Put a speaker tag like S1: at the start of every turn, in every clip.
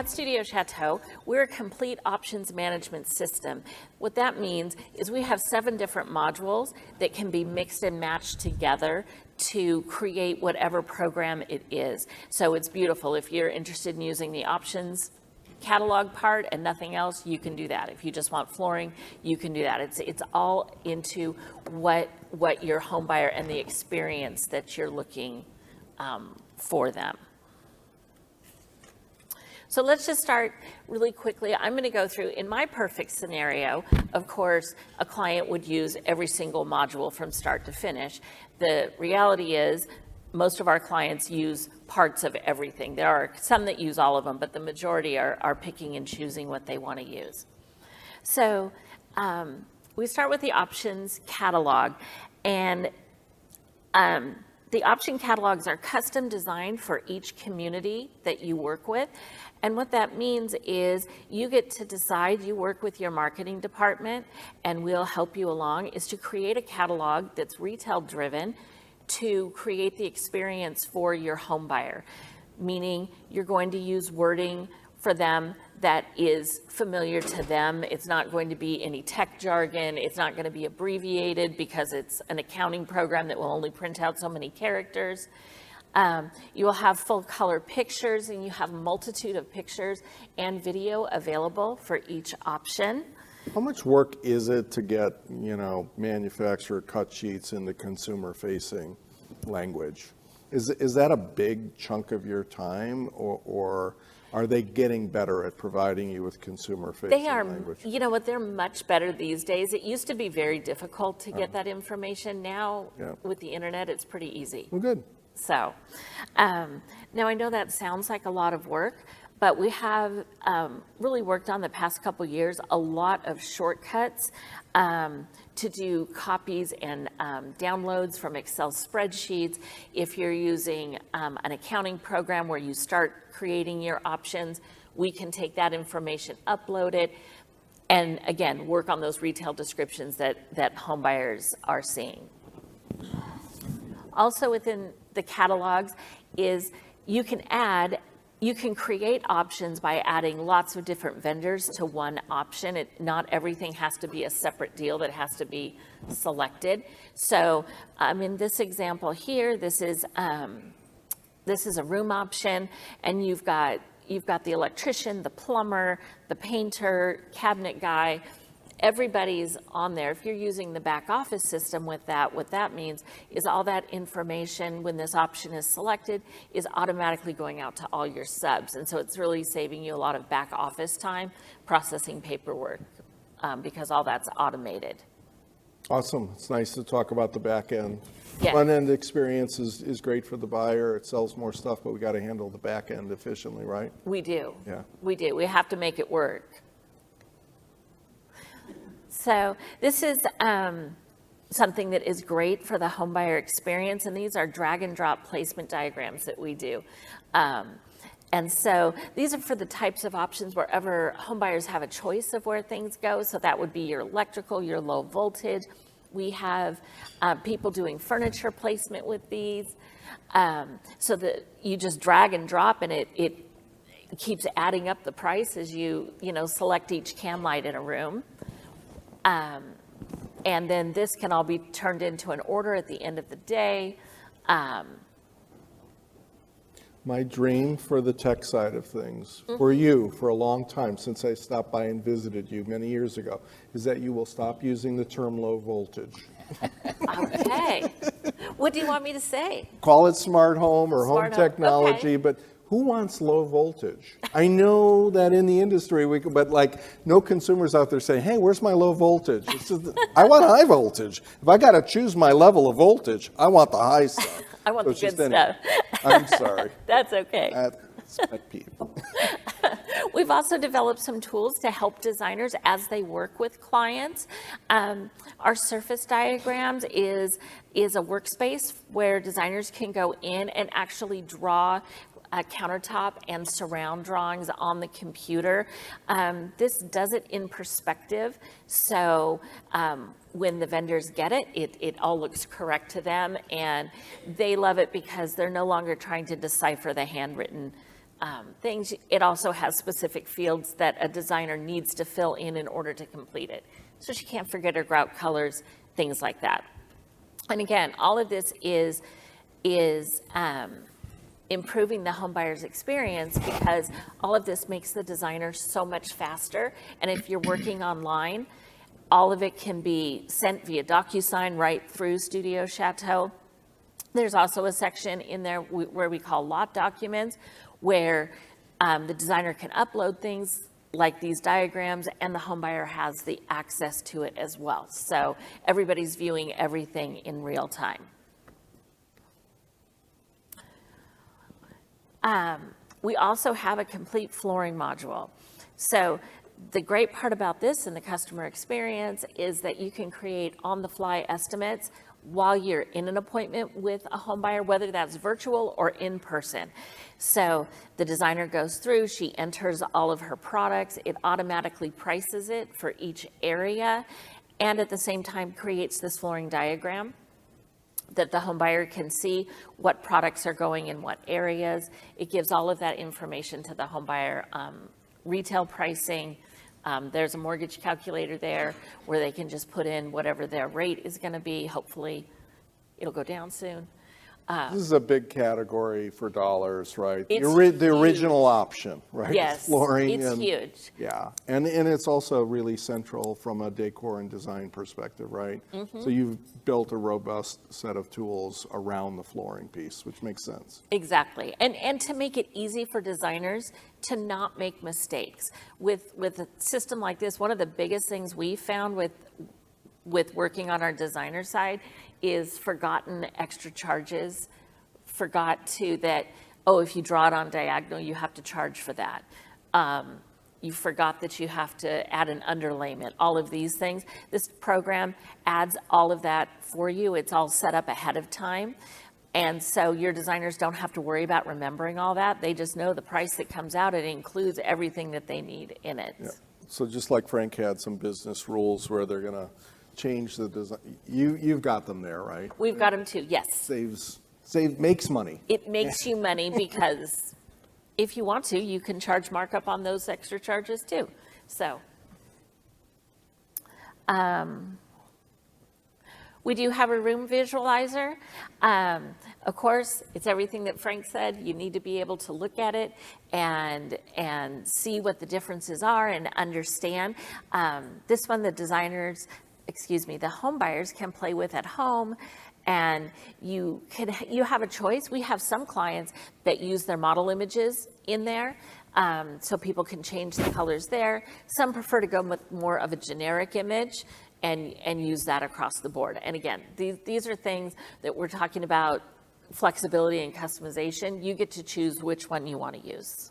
S1: at Studio Chateau, we're a complete options management system. What that means is we have 7 different modules that can be mixed and matched together to create whatever program it is. So it's beautiful. If you're interested in using the options catalog part and nothing else, you can do that. If you just want flooring, you can do that. It's all into what your home buyer and the experience that you're looking for them. So let's just start really quickly. I'm going to go through, in my perfect scenario, of course, a client would use every single module from start to finish. The reality is most of our clients use parts of everything. There are some that use all of them, but the majority are picking and choosing what they want to use. So we start with the options catalog, and the option catalogs are custom designed for each community that you work with. And what that means is you get to decide, you work with your marketing department, and we'll help you along, is to create a catalog that's retail driven to create the experience for your home buyer. Meaning you're going to use wording for them that is familiar to them. It's not going to be any tech jargon. It's not going to be abbreviated because it's an accounting program that will only print out so many characters. You will have full color pictures, and you have a multitude of pictures and video available for each option.
S2: How much work is it to get, manufacturer cut sheets into consumer-facing language? Is that a big chunk of your time, or are they getting better at providing you with consumer-facing language?
S1: You know what, they're much better these days. It used to be very difficult to get that information. Now, with the internet, it's pretty easy.
S2: Well, good.
S1: So, now I know that sounds like a lot of work, but we have really worked on the past couple years a lot of shortcuts to do copies and downloads from Excel spreadsheets. If you're using an accounting program where you start creating your options, we can take that information, upload it, and again, work on those retail descriptions that home buyers are seeing. Also within the catalogs is you can create options by adding lots of different vendors to one option. Not everything has to be a separate deal that has to be selected. So in this example here, this is a room option, and you've got the electrician, the plumber, the painter, cabinet guy. Everybody's on there. If you're using the back office system with that, what that means is all that information, when this option is selected, is automatically going out to all your subs. And so it's really saving you a lot of back office time processing paperwork because all that's automated.
S2: Awesome. It's nice to talk about the back end.
S1: Yeah.
S2: Front end experience is great for the buyer. It sells more stuff, but we got to handle the back end efficiently, right?
S1: We do.
S2: Yeah.
S1: We do. We have to make it work. So this is something that is great for the home buyer experience, and these are drag and drop placement diagrams that we do. And so these are for the types of options wherever home buyers have a choice of where things go. So that would be your electrical, your low voltage. We have people doing furniture placement with these. So that you just drag and drop, and it keeps adding up the price as you select each cam light in a room. And then this can all be turned into an order at the end of the day.
S2: My dream for the tech side of things, for you, for a long time, since I stopped by and visited you many years ago, is that you will stop using the term low voltage.
S1: Okay. What do you want me to say?
S2: Call it smart home or home technology,
S1: okay.
S2: But who wants low voltage? I know that in the industry, but no consumers out there saying, hey, where's my low voltage? I want high voltage. If I got to choose my level of voltage, I want the high stuff.
S1: I want the good stuff.
S2: I'm sorry.
S1: That's okay.
S2: That's pet peeve.
S1: We've also developed some tools to help designers as they work with clients. Our surface diagrams is a workspace where designers can go in and actually draw countertop and surround drawings on the computer. This does it in perspective, so when the vendors get it, it all looks correct to them, and they love it because they're no longer trying to decipher the handwritten things. It also has specific fields that a designer needs to fill in order to complete it. So she can't forget her grout colors, things like that. And again, all of this is improving the home buyer's experience, because all of this makes the designer so much faster. And if you're working online, all of it can be sent via DocuSign right through Studio Chateau. There's also a section in there where we call lot documents, where the designer can upload things like these diagrams, and the home buyer has the access to it as well. So everybody's viewing everything in real time. We also have a complete flooring module. So the great part about this and the customer experience is that you can create on-the-fly estimates while you're in an appointment with a home buyer, whether that's virtual or in person. So the designer goes through, she enters all of her products, it automatically prices it for each area, and at the same time creates this flooring diagram that the home buyer can see what products are going in what areas. It gives all of that information to the home buyer, retail pricing. There's a mortgage calculator there where they can just put in whatever their rate is going to be. Hopefully, it'll go down soon.
S2: This is a big category for dollars, right?
S1: It's
S2: The original option, right?
S1: Yes,
S2: Flooring.
S1: it's huge.
S2: Yeah, and it's also really central from a decor and design perspective, right? So you've built a robust set of tools around the flooring piece, which makes sense.
S1: Exactly, and to make it easy for designers to not make mistakes. With a system like this, one of the biggest things we found with working on our designer side is forgotten extra charges, if you draw it on diagonal, you have to charge for that. You forgot that you have to add an underlayment, all of these things. This program adds all of that for you. It's all set up ahead of time. And so your designers don't have to worry about remembering all that. They just know the price that comes out. It includes everything that they need in it.
S2: Yeah. So just like Frank had some business rules where they're going to change the design, you've got them there, right?
S1: We've got them too, yes.
S2: Makes money.
S1: It makes you money because if you want to, you can charge markup on those extra charges too. So we do have a room visualizer. Of course, it's everything that Frank said. You need to be able to look at it and see what the differences are and understand. This one, the home buyers can play with at home, and you have a choice. We have some clients that use their model images in there, so people can change the colors there. Some prefer to go with more of a generic image and use that across the board. And again, these are things that we're talking about, flexibility and customization. You get to choose which one you want to use.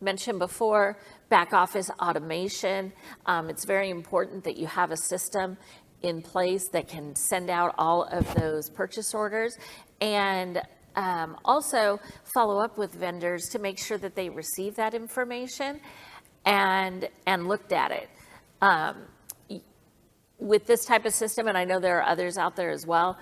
S1: Mentioned before, back office automation. It's very important that you have a system in place that can send out all of those purchase orders, and also follow up with vendors to make sure that they receive that information and looked at it. With this type of system, and I know there are others out there as well,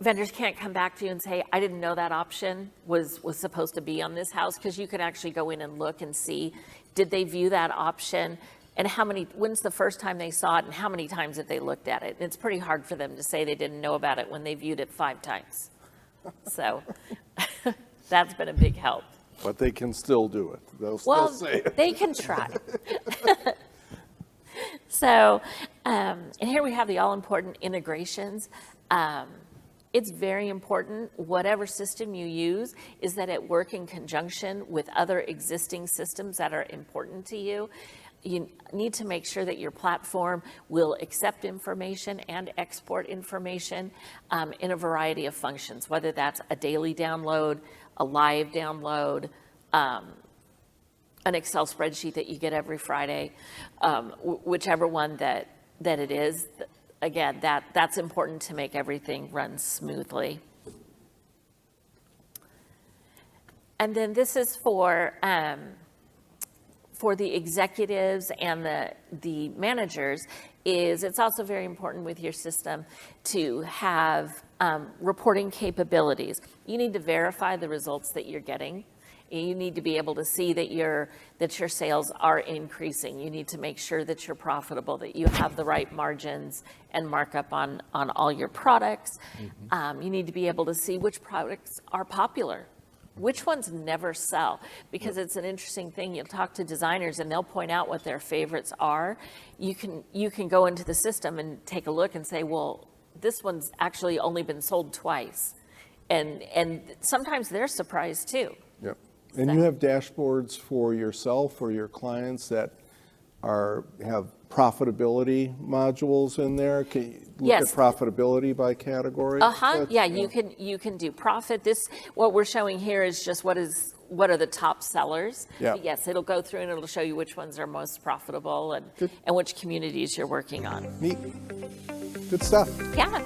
S1: vendors can't come back to you and say, I didn't know that option was supposed to be on this house, because you could actually go in and look and see, did they view that option, and when's the first time they saw it, and how many times have they looked at it? And it's pretty hard for them to say they didn't know about it when they viewed it 5 times. So that's been a big help.
S2: But they can still do it. They'll still say it.
S1: They can try. So, and here we have the all-important integrations. It's very important, whatever system you use, is that it work in conjunction with other existing systems that are important to you. You need to make sure that your platform will accept information and export information in a variety of functions, whether that's a daily download, a live download, an Excel spreadsheet that you get every Friday, whichever one that it is. Again, that's important to make everything run smoothly. And then this is for for the executives and the managers is it's also very important with your system to have reporting capabilities. You need to verify the results that you're getting. You need to be able to see that your sales are increasing. You need to make sure that you're profitable, that you have the right margins and markup on all your products. You need to be able to see which products are popular, which ones never sell, because it's an interesting thing. You'll talk to designers and they'll point out what their favorites are. You can go into the system and take a look and say, well, this one's actually only been sold twice. And sometimes they're surprised too.
S2: Yep. And you have dashboards for yourself or your clients that have profitability modules in there? Can you look
S1: Yes.
S2: at profitability by category?
S1: Yeah, you can do profit. What we're showing here is just what are the top sellers.
S2: Yeah.
S1: But yes, it'll go through and it'll show you which ones are most profitable and
S2: Good.
S1: which communities you're working on.
S2: Neat. Good stuff.
S1: Yeah.